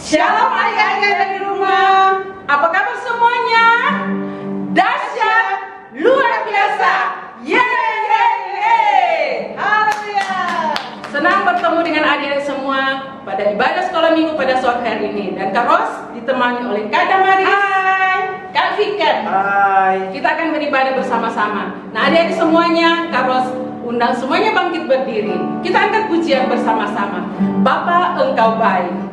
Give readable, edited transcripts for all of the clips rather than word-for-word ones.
Shalom adik-adik yang di rumah. Apa kabar semuanya? Dahsyat, luar biasa. Yeay. Haleluya. Senang bertemu dengan adik-adik semua pada ibadah sekolah minggu pada sore hari ini. Dan Kak Ros ditemani oleh Kak Damaris. Hai. Kak Fiken. Hai. Kita akan beribadah bersama-sama. Nah adik-adik semuanya, Kak Ros undang semuanya bangkit berdiri. Kita angkat pujian bersama-sama. Bapa, Engkau baik.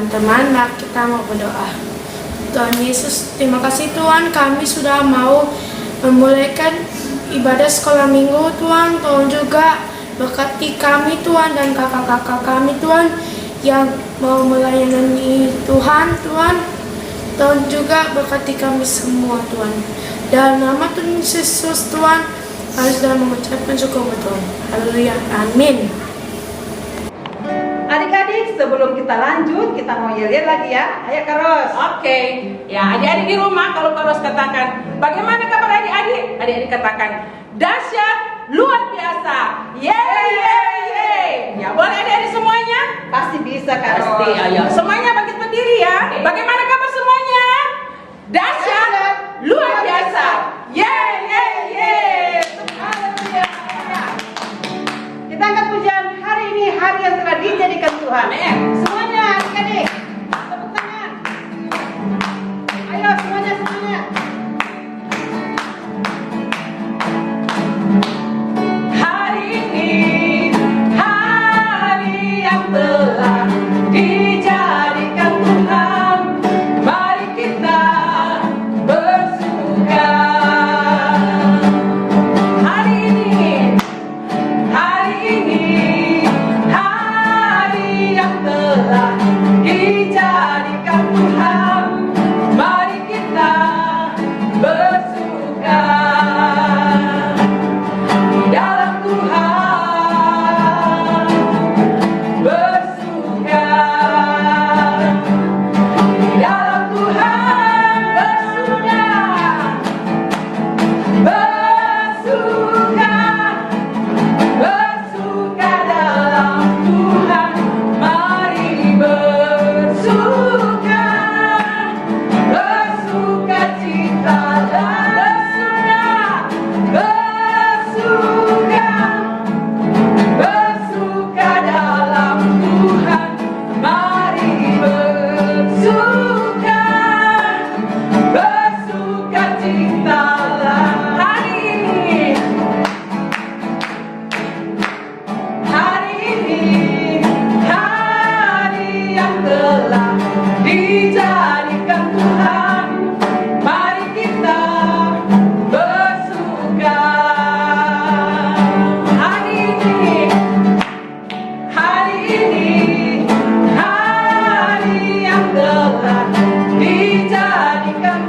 Teman-teman, mari kita mau berdoa. Tuhan Yesus, terima kasih Tuhan, kami sudah mau memulaikan ibadah sekolah minggu Tuhan. Tuhan juga berkati kami Tuhan dan kakak-kakak kami Tuhan yang mau melayani Tuhan. Tuhan juga berkati kami semua Tuhan. Dalam nama Tuhan Yesus Tuhan, kami sudah mengucapkan syukur Tuhan. Haleluya, amin. Adik-adik, sebelum kita lanjut, kita mau yel-yel lagi ya. Ayo Kak Ros. Oke. Ya, adik-adik di rumah, kalau Kak Ros katakan, bagaimana kabar adik-adik? Adik-adik katakan, dahsyat, luar biasa. Yeay. Ya, boleh adik-adik semuanya? Pasti bisa Kak Ros. Pasti, ayo. Semuanya bangkit berdiri ya. Bagaimana kabar semuanya? Dahsyat, luar biasa. Yeay. Haleluya. Kita angkat pujian hari ini, hari yang telah dijadikan Tuhan. Semuanya adik-adik, tepuk tangan. Ayo semuanya. Hari ini, hari yang telah dijadikan Tuhan. Mari kita bersuka. Hari ini, hari yang telah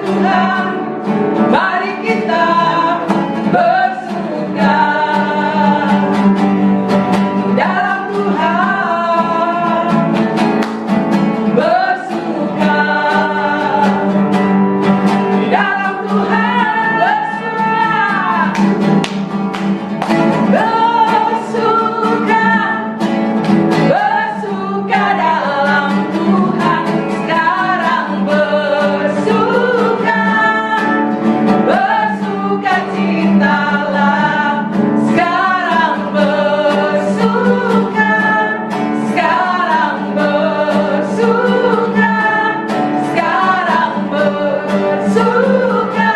Tuhan, mari kita bersuka di dalam Tuhan, bersuka di dalam Tuhan, bersuka, bersuka dalam Tuhan, sekarang bersuka, bersuka citalah, sekarang bersuka, sekarang bersuka, sekarang bersuka,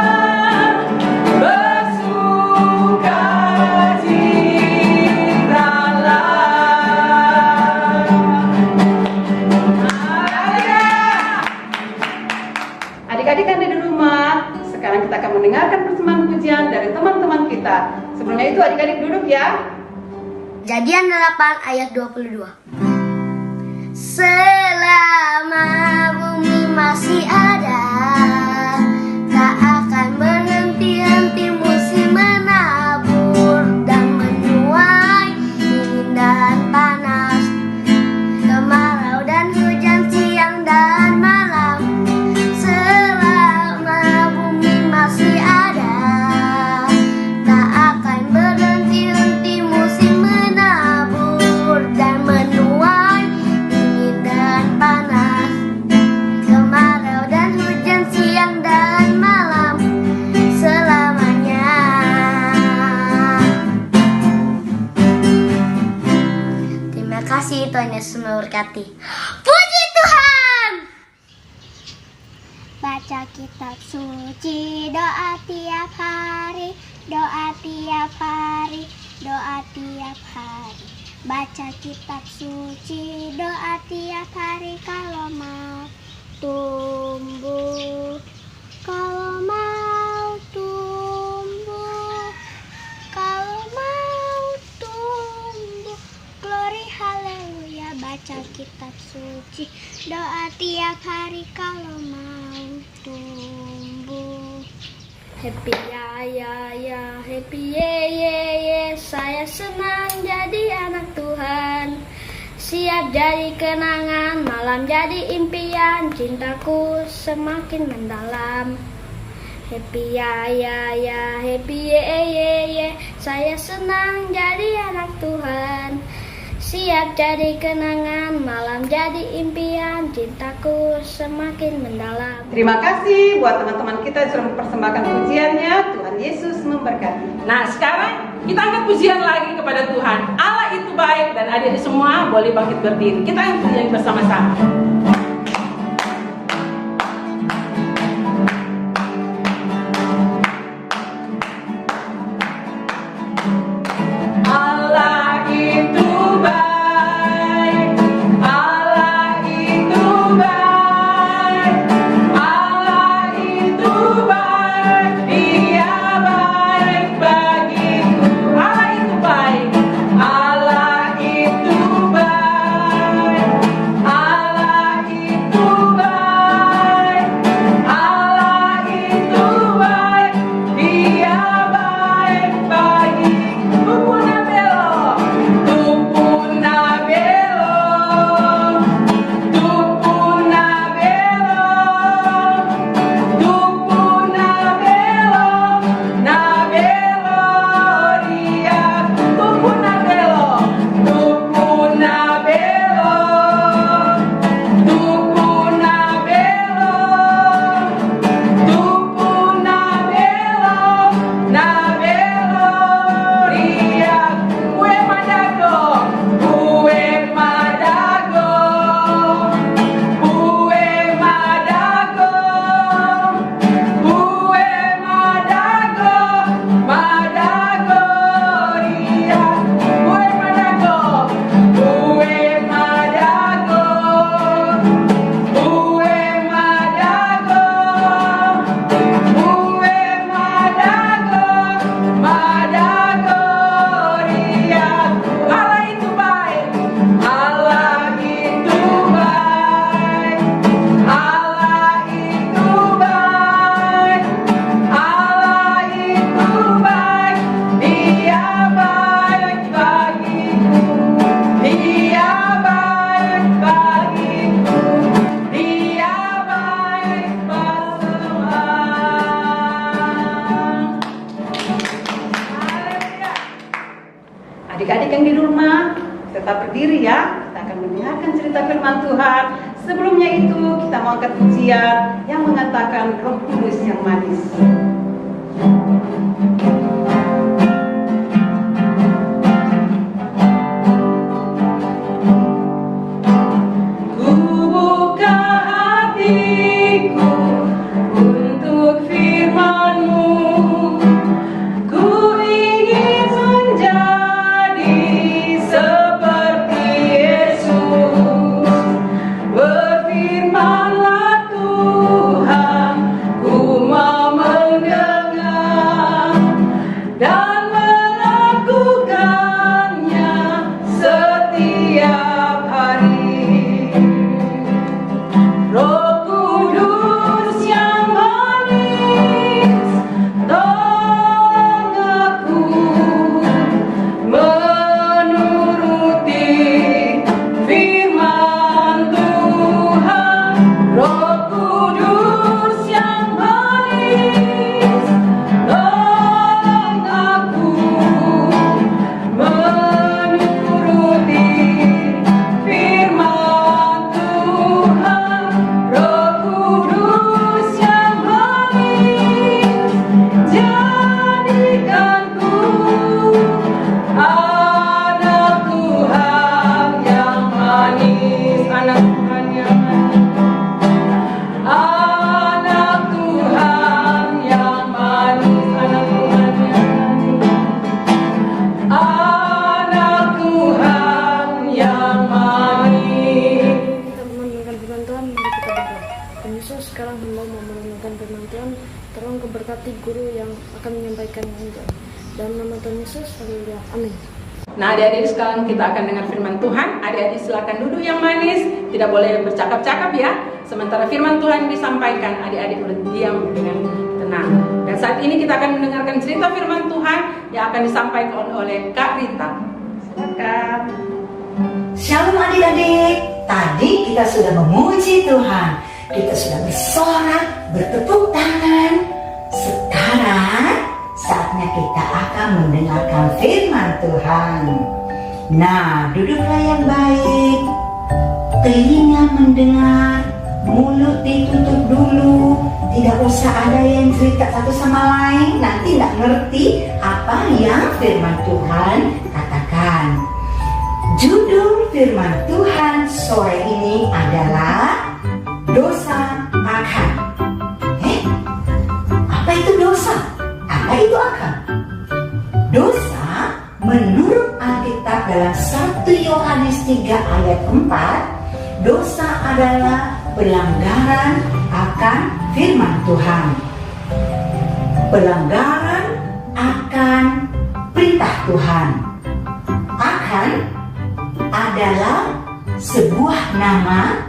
bersuka citalah. Adik-adik Anda di rumah, sekarang kita akan mendengarkan persembahan pujian dari teman-teman kita. Sebelumnya itu adik-adik duduk ya. Kejadian 8 ayat 22. Selama bumi masih ada, tak akan berhenti-henti musim menabur dan menuai, dingin dan panas, kemarau dan hujan siang dan malam. Selama bumi masih ada, tak akan berhenti-henti musim menabur dan menuai, dingin dan panas, kemarau dan hujan siang dan malam, selamanya. Terima kasih, Tuhan Yesus memberkati. Puji Tuhan. Baca kitab suci, doa tiap hari, doa tiap hari, doa tiap hari. Baca kitab suci, doa tiap hari kalau mau tumbuh, kalau mau tumbuh, kalau mau tumbuh. Glory haleluya. Baca kitab suci, doa tiap hari kalau mau tumbuh. Happy ya ya ya, happy ye ye ye. Saya senang jadi anak Tuhan. Siap jadi kenangan, malam jadi impian. Cintaku semakin mendalam. Happy ya ya ya, happy ye ye ye. Saya senang jadi anak Tuhan. Siap jadi kenangan, malam jadi impian. Cintaku semakin mendalam. Terima kasih buat teman-teman kita yang sudah mempersembahkan pujiannya. Tuhan Yesus memberkati. Nah, sekarang kita angkat pujian lagi kepada Tuhan. Allah itu baik, dan adik-adik semua boleh bangkit berdiri. Kita angkat pujian bersama-sama. Allah itu baik, Allah itu baik, Allah itu baik, Dia baik bagiku. Allah itu baik, Allah itu baik, Allah Adik-adik yang di rumah tetap berdiri ya. Kita akan mendengarkan cerita firman Tuhan. Sebelumnya itu kita mau angkat pujian yang mengatakan Roh Kudus yang manis. Sekarang hamba mau merenungkan firman Tuhan, tolong keberkati guru yang akan menyampaikan itu. Dalam nama Tuhan Yesus, haleluya, amin. Nah, adik-adik sekarang kita akan dengar firman Tuhan. Adik-adik silakan duduk yang manis, tidak boleh bercakap-cakap ya. Sementara firman Tuhan disampaikan, adik-adik berdiam dengan tenang. Dan saat ini kita akan mendengarkan cerita firman Tuhan yang akan disampaikan oleh Kak Rita. Silakan. Shalom adik-adik. Tadi kita sudah memuji Tuhan. Kita sudah bersorak, bertepuk tangan. Sekarang saatnya kita akan mendengarkan firman Tuhan. Nah, duduklah yang baik. Telinga mendengar, mulut ditutup dulu. Tidak usah ada yang cerita satu sama lain. Nanti tidak ngerti apa yang firman Tuhan katakan. Judul firman Tuhan sore ini adalah dosa akan. Apa itu dosa? Apa itu akan? Dosa menurut Alkitab dalam 1 Yohanes 3 ayat 4, dosa adalah pelanggaran akan firman Tuhan. Pelanggaran akan perintah Tuhan. Akan adalah sebuah nama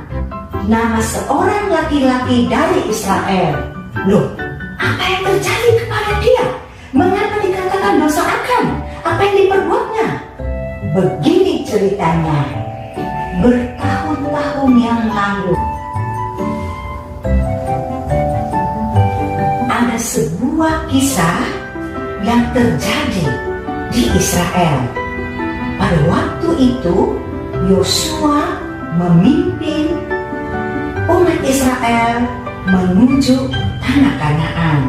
seorang laki-laki dari Israel. Loh, apa yang terjadi kepada dia? Mengapa dikatakan dosa akan? Apa yang diperbuatnya? Begini ceritanya. Bertahun-tahun yang lalu ada sebuah kisah yang terjadi di Israel. Pada waktu itu Yosua memimpin umat Israel menuju tanah Kanaan.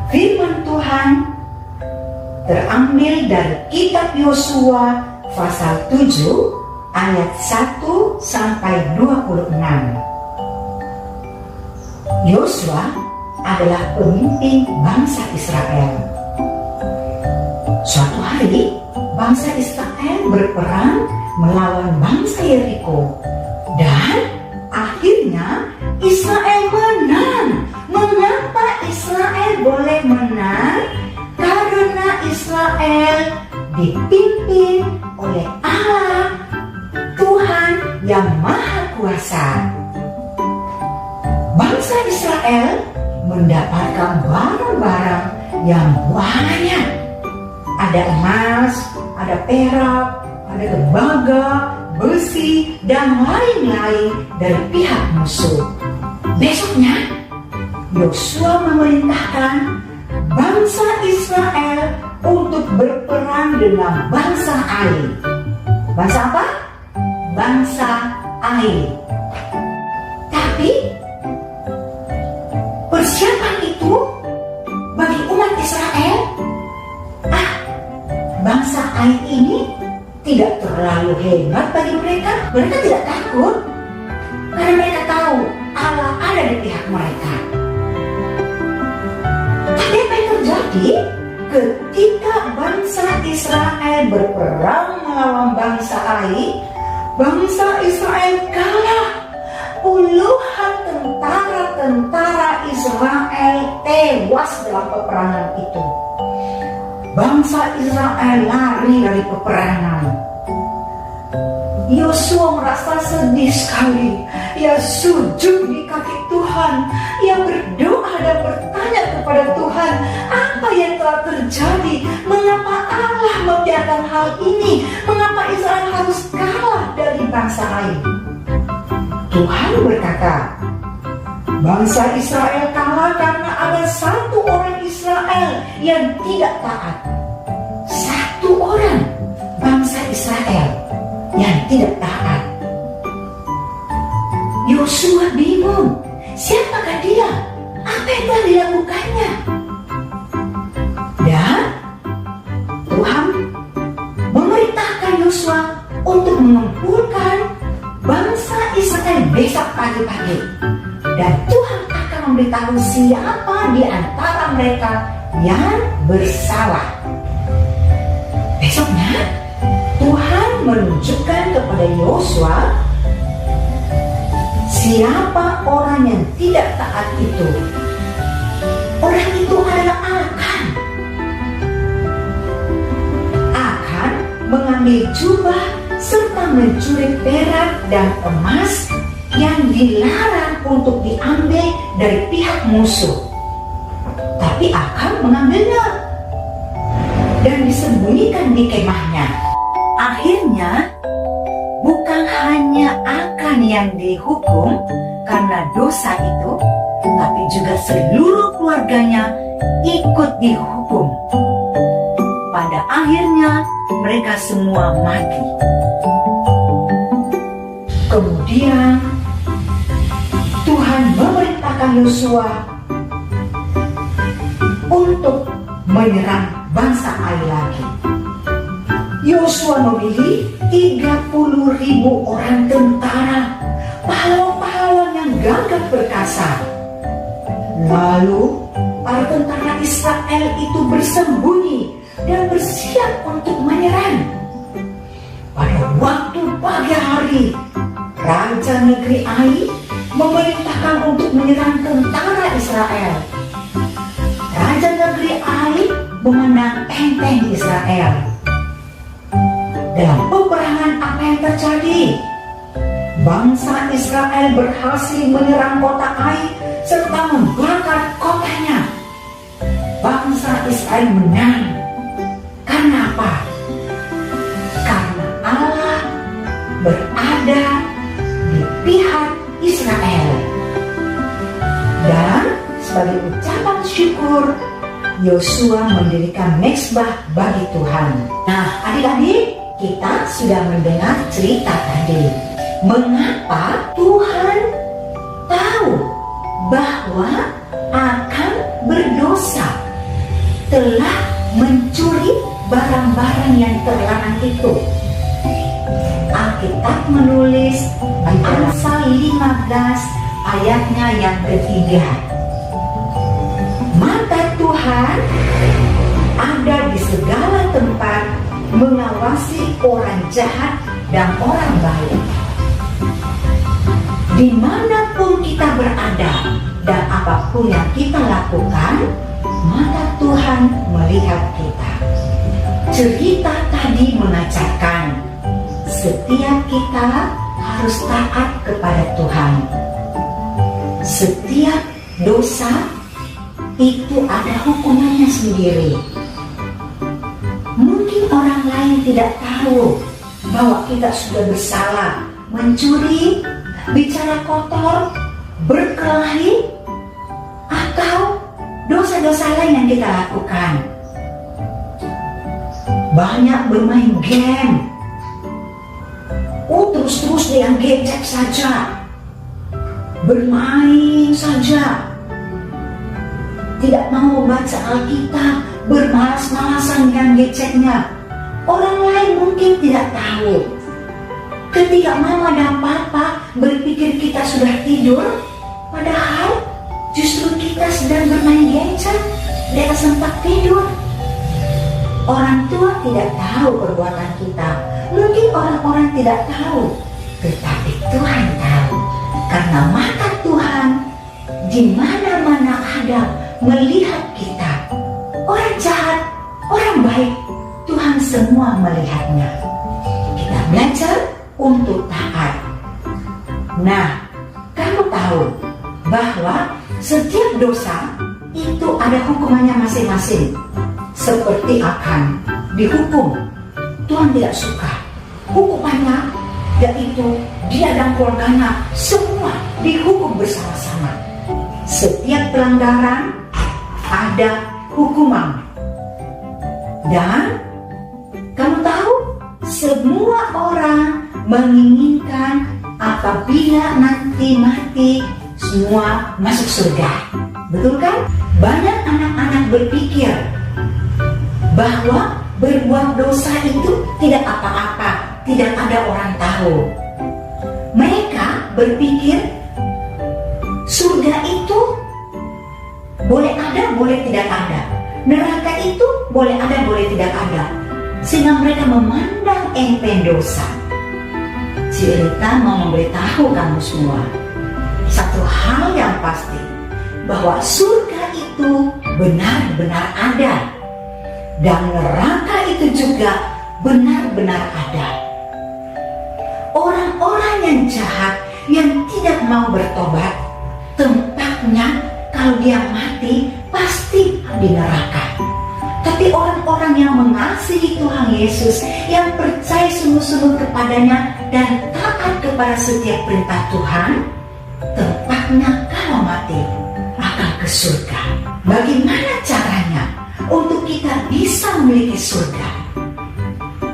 Firman Tuhan terambil dari kitab Yosua pasal 7 ayat 1 sampai 26. Yosua adalah pemimpin bangsa Israel. Suatu hari bangsa Israel berperang melawan bangsa Yeriko dan akhirnya Israel menang. Mengapa Israel boleh menang? Karena Israel dipimpin oleh Allah, Tuhan yang Maha Kuasa. Bangsa Israel mendapatkan barang-barang yang banyak. Ada emas, ada perak, ada tembaga, besi, dan lain-lain dari pihak musuh. Besoknya, Yosua memerintahkan bangsa Israel untuk berperang dengan bangsa Ai. Bangsa apa? Bangsa Ai. Tapi persiapan itu bagi umat Israel, bangsa Ai ini tidak terlalu hebat bagi mereka. Mereka tidak takut karena mereka tahu Allah ada di pihak mereka. Tapi apa yang terjadi ketika bangsa Israel berperang melawan bangsa Ai? Bangsa Israel kalah. Puluhan tentara Israel tewas dalam peperangan itu. Bangsa Israel lari dari peperangan. Yosua merasa sedih sekali. Ia sujud di kaki Tuhan. Ia berdoa dan bertanya kepada Tuhan, apa yang telah terjadi? Mengapa Allah membiarkan hal ini? Mengapa Israel harus kalah dari bangsa lain? Tuhan berkata, bangsa Israel kalah karena ada satu orang Israel yang tidak taat. Satu orang bangsa Israel yang tidak taat. Yosua bingung, siapakah dia? Apa yang telah dilakukannya? Dan Tuhan memerintahkan Yosua untuk mengumpulkan bangsa Israel besok pagi-pagi. Dan Tuhan akan memberitahu siapa di antara mereka yang bersalah. Besoknya Tuhan menunjukkan kepada Yosua siapa orang yang tidak taat itu. Orang itu adalah Akan mengambil jubah serta mencuri perak dan emas yang dilarang untuk diambil dari pihak musuh. Tapi Akan mengambilnya dan disembunyikan di kemahnya. Akhirnya bukan hanya Akan yang dihukum karena dosa itu, tapi juga seluruh keluarganya ikut dihukum. Pada akhirnya mereka semua mati. Kemudian Tuhan memerintahkan Yosua untuk menyerang bangsa Ai lagi. Yosua memilih 30.000 orang tentara, pahlawan-pahlawan yang gagah perkasa. Lalu para tentara Israel itu bersembunyi dan bersiap untuk menyerang. Pada waktu pagi hari, Raja negeri Ai memerintahkan untuk menyerang tentara Israel. Raja negeri Ai memandang enteng Israel. Dalam peperangan apa yang terjadi? Bangsa Israel berhasil menyerang kota Ai serta membakar kotanya. Bangsa Israel menang. Karena apa? Karena Allah berada di pihak Israel. Dan sebagai ucapan syukur, Yosua mendirikan mezbah bagi Tuhan. Nah, adik-adik, kita sudah mendengar cerita tadi. Mengapa Tuhan tahu bahwa akan berdosa, telah mencuri barang-barang yang terlarang itu? Alkitab menulis di Amsal 15 ayatnya yang ketiga. Mata Tuhan ada di segala tempat, mengawasi orang jahat dan orang baik. Dimanapun kita berada dan apapun yang kita lakukan, mata Tuhan melihat kita. Cerita tadi mengajarkan setiap kita harus taat kepada Tuhan. Setiap dosa itu ada hukumannya sendiri. Mungkin orang lain tidak tahu bahwa kita sudah bersalah, mencuri, bicara kotor, berkelahi, atau dosa-dosa lain yang kita lakukan. banyak bermain game. Terus-terus dengan gadget saja, bermain saja, tidak mau baca Alkitab, bermalas-malasan dengan gadgetnya. Orang lain mungkin tidak tahu. Ketika mama dan papa berpikir kita sudah tidur, padahal justru kita sedang bermain gadget di atas tempat tidur. Orang tua tidak tahu perbuatan kita. Mungkin orang-orang tidak tahu, tetapi Tuhan tahu. Karena mata Tuhan di mana-mana ada melihat kita. Orang jahat, orang baik, Tuhan semua melihatnya. Kita belajar untuk taat. Nah, kamu tahu bahwa setiap dosa itu ada hukumannya masing-masing. Seperti akan dihukum. Tuhan tidak suka hukumannya, yaitu dia dan keluarganya semua dihukum bersama-sama. Setiap pelanggaran ada hukuman. Dan kamu tahu, semua orang menginginkan apabila nanti mati semua masuk surga. Betul kan? Banyak anak-anak berpikir bahwa berbuat dosa itu tidak apa-apa, tidak ada orang tahu. Mereka berpikir surga itu boleh ada, boleh tidak ada. Neraka itu boleh ada, boleh tidak ada. Sehingga mereka memandang enteng dosa. Cerita mau memberitahu kamu semua satu hal yang pasti, bahwa surga itu benar-benar ada. Dan neraka itu juga benar-benar ada. Orang-orang yang jahat, yang tidak mau bertobat, tempatnya kalau dia mati pasti di neraka. Tapi orang-orang yang mengasihi Tuhan Yesus, yang percaya sungguh-sungguh kepadanya dan taat kepada setiap perintah Tuhan, tempatnya kalau mati akan ke surga. Bagaimana caranya untuk kita bisa memiliki surga?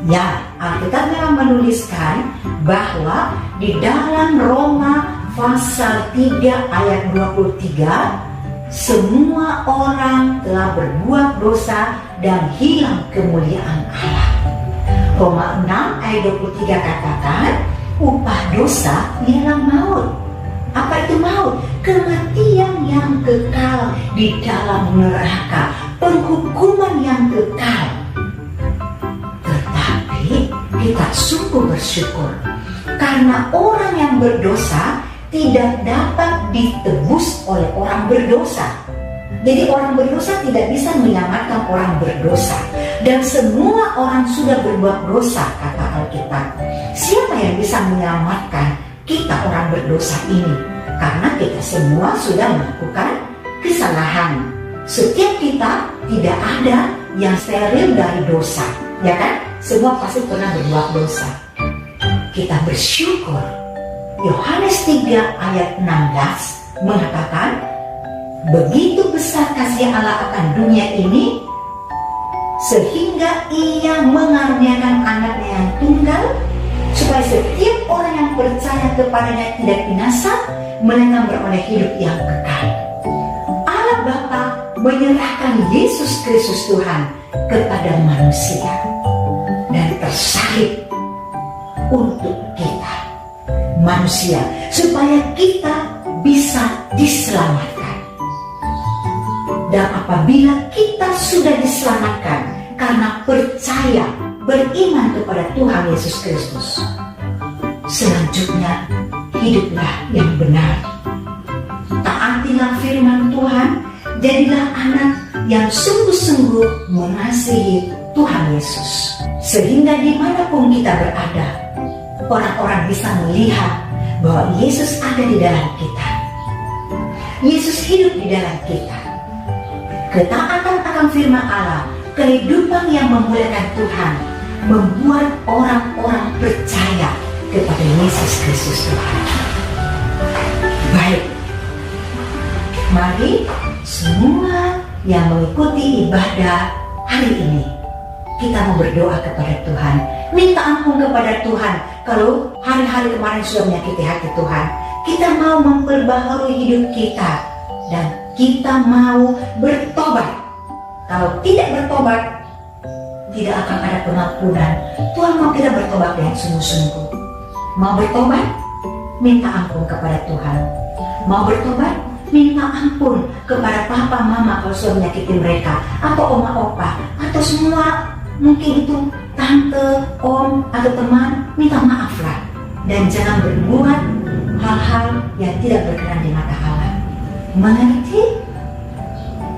Ya, Alkitab memang menuliskan bahwa di dalam Roma pasal 3 ayat 23, semua orang telah berbuat dosa dan hilang kemuliaan Allah. Roma 6 ayat 23 katakan, upah dosa ialah maut. Apa itu maut? Kematian yang kekal di dalam neraka, penghukuman yang kekal. Tetapi kita sungguh bersyukur karena orang yang berdosa tidak dapat ditebus oleh orang berdosa. Jadi orang berdosa tidak bisa menyelamatkan orang berdosa. Dan semua orang sudah berbuat dosa, kata Alkitab. Siapa yang bisa menyelamatkan kita orang berdosa ini? Karena kita semua sudah melakukan kesalahan. Setiap kita tidak ada yang steril dari dosa, ya kan? Semua pasti pernah berbuat dosa. Kita bersyukur. Yohanes 3 ayat 16 mengatakan, begitu besar kasih Allah akan dunia ini, sehingga ia mengaruniakan anaknya yang tunggal, supaya setiap orang yang percaya kepadanya tidak binasa, melainkan beroleh hidup yang kekal. Allah Bapa menyerahkan Yesus Kristus Tuhan kepada manusia dan tersalib untuk kita manusia, supaya kita bisa diselamatkan. Dan apabila kita sudah diselamatkan karena percaya, beriman kepada Tuhan Yesus Kristus, selanjutnya hiduplah yang benar. Taatilah firman Tuhan, jadilah anak yang sungguh-sungguh mengasihi Tuhan Yesus. Sehingga dimanapun kita berada, orang-orang bisa melihat bahwa Yesus ada di dalam kita. Yesus hidup di dalam kita. Ketaatan akan firman Allah, kehidupan yang memuliakan Tuhan, membuat orang-orang percaya kepada Yesus Kristus Tuhan. Baik, mari semua yang mengikuti ibadah hari ini, kita mau berdoa kepada Tuhan, minta ampun kepada Tuhan. Kalau hari-hari kemarin sudah menyakiti hati Tuhan, kita mau memperbaharui hidup kita dan kita mau bertobat. Kalau tidak bertobat, tidak akan ada pengampunan. Tuhan mau kita bertobat dengan sungguh-sungguh. Mau bertobat, minta ampun kepada Tuhan. Mau bertobat, minta ampun kepada papa, mama kalau sudah menyakiti mereka, atau oma, opa, atau semua mungkin itu tante, om, atau teman. Minta maaflah dan jangan berbuat hal-hal yang tidak berkenan di mata Allah. Mengerti?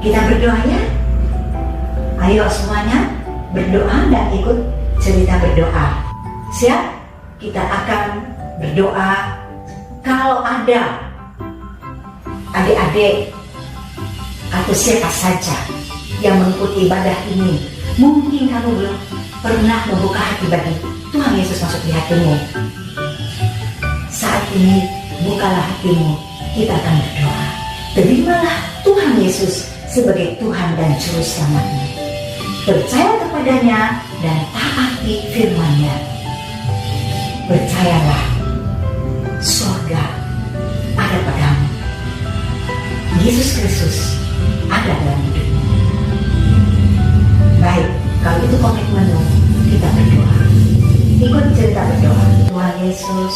Kita berdoa ya. Ayo semuanya berdoa dan ikut cerita berdoa. Siap? Kita akan berdoa. Kalau ada adik-adik atau siapa saja yang mengikuti ibadah ini, mungkin kamu belum pernah membuka hati bagi Tuhan Yesus masuk di hatimu. Saat ini bukalah hatimu, kita akan berdoa. Terimalah Tuhan Yesus sebagai Tuhan dan Juru Selamatmu. Percaya kepadanya dan taati firman-Nya. Percayalah, surga ada padamu. Yesus Kristus ada dalam hidupmu. Baik, kalau itu komitmenmu, kita berdoa. Ikut cerita berdoa. Tuhan Yesus,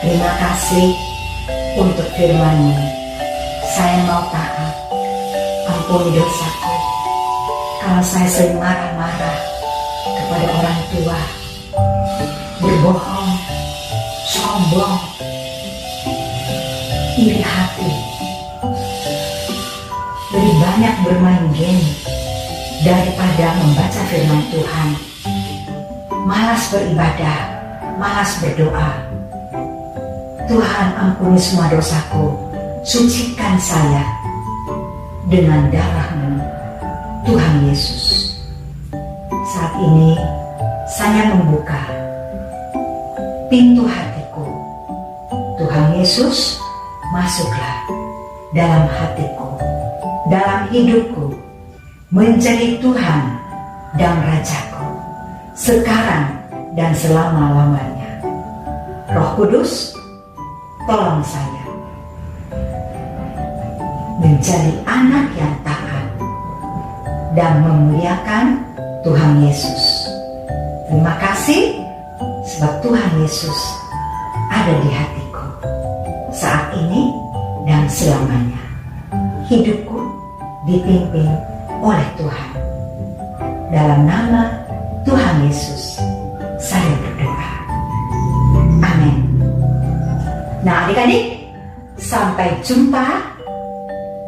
terima kasih untuk firman-Mu. Saya mau taat. Ampuni dosaku. Kalau saya sering marah-marah kepada orang tua, berbohong, sombong, iri hati, lebih banyak bermain game daripada membaca firman Tuhan, malas beribadah, malas berdoa. Tuhan, ampuni semua dosaku, sucikan saya dengan darah-Mu, Tuhan Yesus. Saat ini saya membuka pintu hatiku. Tuhan Yesus, masuklah dalam hatiku, dalam hidupku, menjadi Tuhan dan Rajaku, sekarang dan selama-lamanya. Roh Kudus, tolong saya menjadi anak yang taat dan memuliakan Tuhan Yesus. Terima kasih sebab Tuhan Yesus ada di hatiku saat ini dan selamanya. Hidupku dipimpin oleh Tuhan. Dalam nama Tuhan Yesus saya berdoa. Amin. Nah adik-adik, sampai jumpa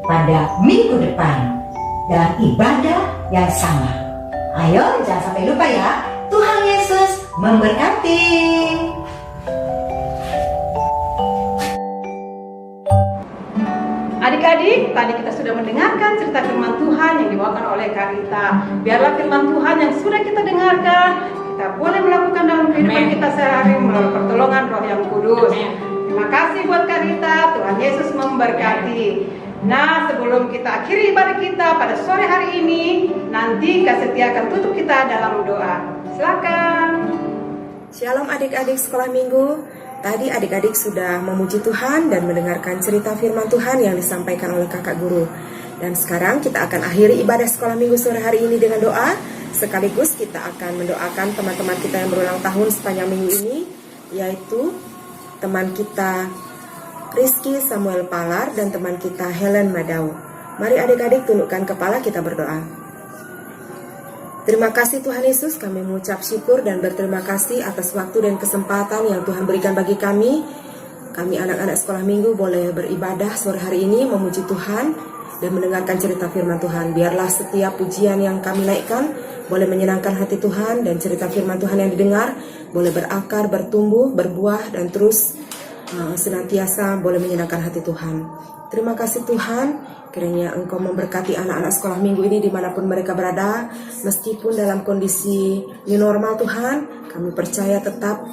pada minggu depan dalam ibadah yang sama. Ayo jangan sampai lupa ya. Tuhan Yesus memberkati. Adik-adik, tadi kita sudah mendengarkan cerita firman Tuhan yang dibawakan oleh Karita. Biarlah firman Tuhan yang sudah kita dengarkan, kita boleh melakukan dalam kehidupan kita sehari-hari melalui pertolongan Roh yang Kudus. Terima kasih buat Karita, Tuhan Yesus memberkati. Nah, sebelum kita akhiri ibadah kita pada sore hari ini, nanti Kak Setia akan tutup kita dalam doa. Silakan. Shalom adik-adik sekolah minggu. Tadi adik-adik sudah memuji Tuhan dan mendengarkan cerita firman Tuhan yang disampaikan oleh kakak guru. Dan sekarang kita akan akhiri ibadah sekolah minggu sore hari ini dengan doa. Sekaligus kita akan mendoakan teman-teman kita yang berulang tahun sepanjang minggu ini, yaitu teman kita Rizky Samuel Palar dan teman kita Helen Madau. Mari adik-adik tundukkan kepala, kita berdoa. Terima kasih Tuhan Yesus, kami mengucap syukur dan berterima kasih atas waktu dan kesempatan yang Tuhan berikan bagi kami. Kami anak-anak sekolah minggu boleh beribadah sore hari ini, memuji Tuhan dan mendengarkan cerita firman Tuhan. Biarlah setiap pujian yang kami naikkan boleh menyenangkan hati Tuhan, dan cerita firman Tuhan yang didengar boleh berakar, bertumbuh, berbuah, dan terus senantiasa boleh menyenangkan hati Tuhan. Terima kasih Tuhan, kiranya Engkau memberkati anak-anak sekolah minggu ini dimanapun mereka berada, meskipun dalam kondisi new normal Tuhan. Kami percaya tetap,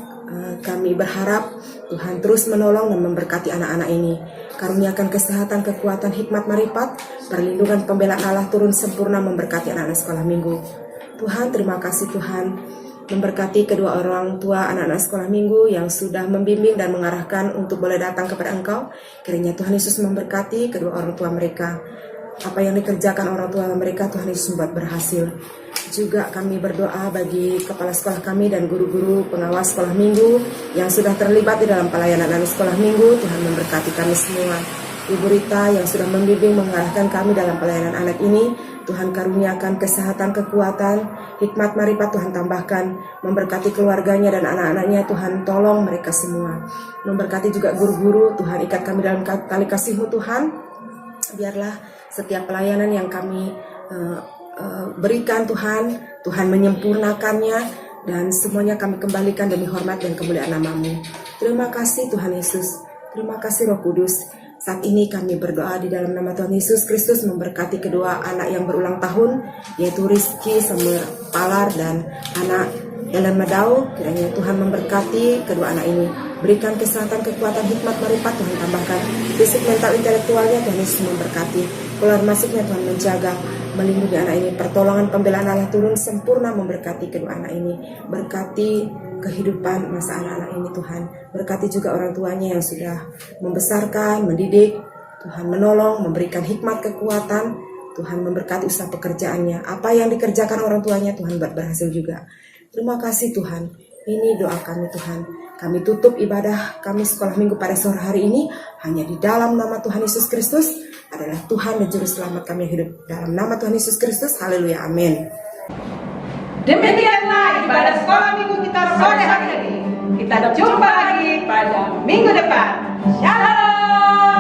kami berharap Tuhan terus menolong dan memberkati anak-anak ini. Karuniakan kesehatan, kekuatan, hikmat, marifat, perlindungan, pembelaan Allah turun sempurna memberkati anak-anak sekolah minggu. Tuhan, terima kasih Tuhan, memberkati kedua orang tua anak-anak sekolah minggu yang sudah membimbing dan mengarahkan untuk boleh datang kepada Engkau. Kiranya Tuhan Yesus memberkati kedua orang tua mereka. Apa yang dikerjakan orang tua mereka, Tuhan Yesus membuat berhasil. Juga kami berdoa bagi kepala sekolah kami dan guru-guru pengawas sekolah minggu yang sudah terlibat di dalam pelayanan anak sekolah minggu. Tuhan memberkati kami semua. Ibu Rita yang sudah membimbing mengarahkan kami dalam pelayanan anak ini, Tuhan karuniakan kesehatan, kekuatan, hikmat, marifat Tuhan tambahkan. Memberkati keluarganya dan anak-anaknya, Tuhan tolong mereka semua. Memberkati juga guru-guru, Tuhan ikat kami dalam tali kasih-Mu Tuhan. Biarlah setiap pelayanan yang kami berikan Tuhan, Tuhan menyempurnakannya, dan semuanya kami kembalikan demi hormat dan kemuliaan nama-Mu. Terima kasih Tuhan Yesus, terima kasih Roh Kudus. Saat ini kami berdoa di dalam nama Tuhan Yesus Kristus, memberkati kedua anak yang berulang tahun, yaitu Rizky Samuel Palar dan anak Ellen Medau. Kiranya Tuhan memberkati kedua anak ini, berikan kesehatan, kekuatan, hikmat, marifat Tuhan tambahkan. Fisik, mental, intelektualnya Tuhan Yesus memberkati. Keluar masuknya Tuhan menjaga, melindungi anak ini. Pertolongan pembelaan Allah turun sempurna memberkati kedua anak ini. Berkati kehidupan masa anak-anak ini Tuhan. Berkati juga orang tuanya yang sudah membesarkan, mendidik. Tuhan menolong, memberikan hikmat, kekuatan. Tuhan memberkati usaha pekerjaannya. Apa yang dikerjakan orang tuanya Tuhan buat berhasil juga. Terima kasih Tuhan. Ini doa kami Tuhan. Kami tutup ibadah kami sekolah minggu pada sore hari ini hanya di dalam nama Tuhan Yesus Kristus adalah Tuhan dan Juru Selamat kami yang hidup. Dalam nama Tuhan Yesus Kristus, haleluya, amin. Demikianlah ibadah sekolah minggu kita sore hari ini. Kita jumpa lagi pada minggu depan. Shalom.